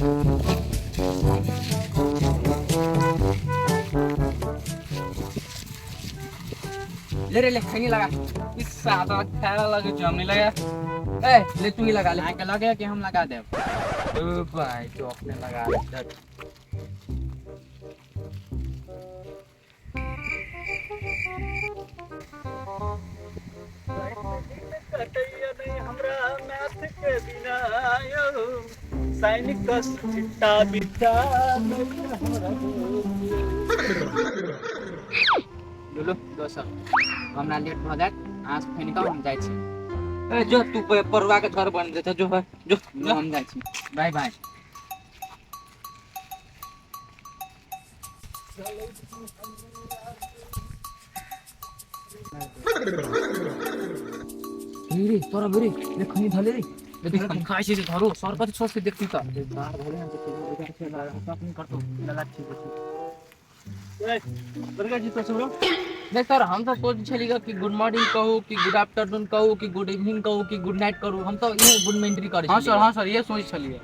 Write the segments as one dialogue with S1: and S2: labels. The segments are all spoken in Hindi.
S1: ले रे ले खैनी लगा। इस सादा खाना लगे जो हमने लगा। ए ले तू ही लगा ले।
S2: आके लगे कि हम लगा दे।
S1: ओ भाई जो अपने लगा ले इधर।
S2: सैनिक का चिट्टा बिता
S1: बोलो दोस्त
S2: हमरा लेट भ जात आज फेन का हम जाय छी
S1: ए जो तू परवा के घर बन देता जो है जो
S2: हम जाय छी बाय बाय
S1: रे तोरा बेरे ले खैनी धले रे
S2: हम खाइ छी धरो सर कति सोच के देखती का बाहर भले हम तो खेला अपनी करतो लगा छी ए बरगा जी तो सुनो
S1: नहीं सर हम तो सोच छलिगा कि गुड मॉर्निंग कहूँ कि गुड आफ्टरनून कहूँ कि गुड इवनिंग कहूँ कि गुड नाइट करूँ हम तो ये गुड मेंट्री करे
S2: हां सर ये सोच छलिए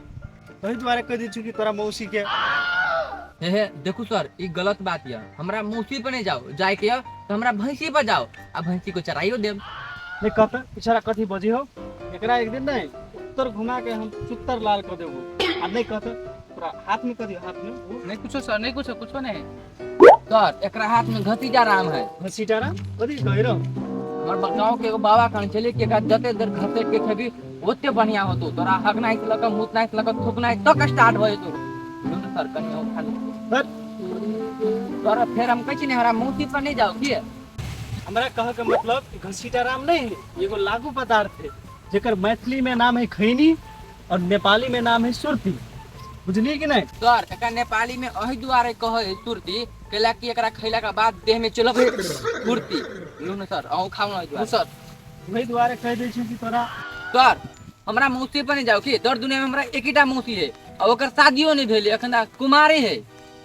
S2: तही तुम्हारे कह दी छी कि तोरा मौसी के
S1: हे देखो सर ये गलत बात है हमरा मौसी पे नहीं जाओ जाए के तो हमरा भैंसी पे जाओ आ भैंसी को चराइयो देब
S2: नहीं कहता इशारा कथी बजी हो एकरा एक दिन नहीं उत्तर घुमा के हम चुत्तर लाल कर देबो आ नहीं कहता पूरा हाथ में कर दियो हाथ में
S1: नहीं कुछ सर नहीं कुछ नहीं सर एकरा हाथ में घसीटा राम है
S2: सीटारा कथी गहिरो
S1: हमर गांव के एगो बाबा कहन छले कि एकरा जते देर घसे के खेबी ओते बढ़िया होतो तोरा हगना इस लका मुतना इस लका थुकना तक स्टार्ट होय तो सर कनी और खा
S2: सर
S1: तोरा फिर हम कहै छी ने हमरा मौसी पर नहीं जाओ की
S2: हमरा कह के मतलब घसीटाराम नहीं है एगो लागू पदार्थ है जेकर मैथिली में नाम है खैनी और नेपाली में नाम है सुरती बुझली कि नहीं
S1: सर एकरा नेपाली में अहि दुआरे कहे सुरती कैला कि एकरा खैला के बाद देह में चलबे फुर्ती लो न सर औ खाऊ न सर
S2: वही द्वारे कह दै छी कि तोरा
S1: सर हमरा मौसी पर नहीं जाओ की दर दुनिया में हमरा एकीटा मौसी है और ओकर शादियो नहीं भेले अखन कुमारे है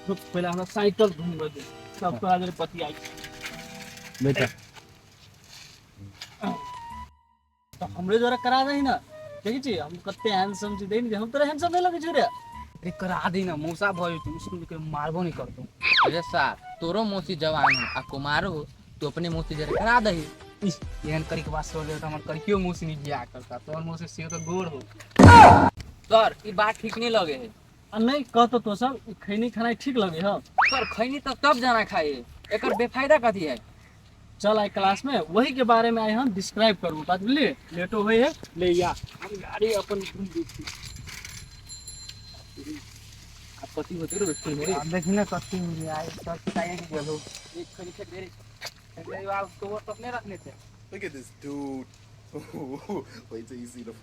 S2: रुक पहले हमरा साइकिल घूमबे दे सब तोरा जरे पति आई बेटा तो हमरे जरा करा दही ना देखी छी हम कते हैंडसम छी देनी हम तोरा हैंडसम नहीं लगे छी रे अरे करा दे ना मौसा भयो तू सुन के मारबो नहीं करतो
S1: अरे सर तोरो मौसी जवान है आ कुमारो तू अपने मौसी जरे करा दही
S2: इस एहन करी के बात सोले त हमर करियो मौसी नहीं बियाह करता तोर मौसी से तो गोड़ हो
S1: सर ई बात ठीक नहीं लगे है
S2: आ नहीं कहतो तो सब खैनी खाना ठीक लगे ह
S1: सर खैनी तो सब जना खाए एकर बेफायदा कथी है
S2: चल आई क्लास में वही के बारे में आए हम डिस्क्राइब करू बात बुझलिए लेटो होय है ले या हम गाड़ी अपन घूम देखी आप पति होते रो स्कूल में आप देखी ना कत्ती मुझे आए सब बताइए कि चलो
S1: एक खैनी खेत दे रे अरे वाह तो वो अपने रखने थे
S3: Look at this dude. Wait till you see the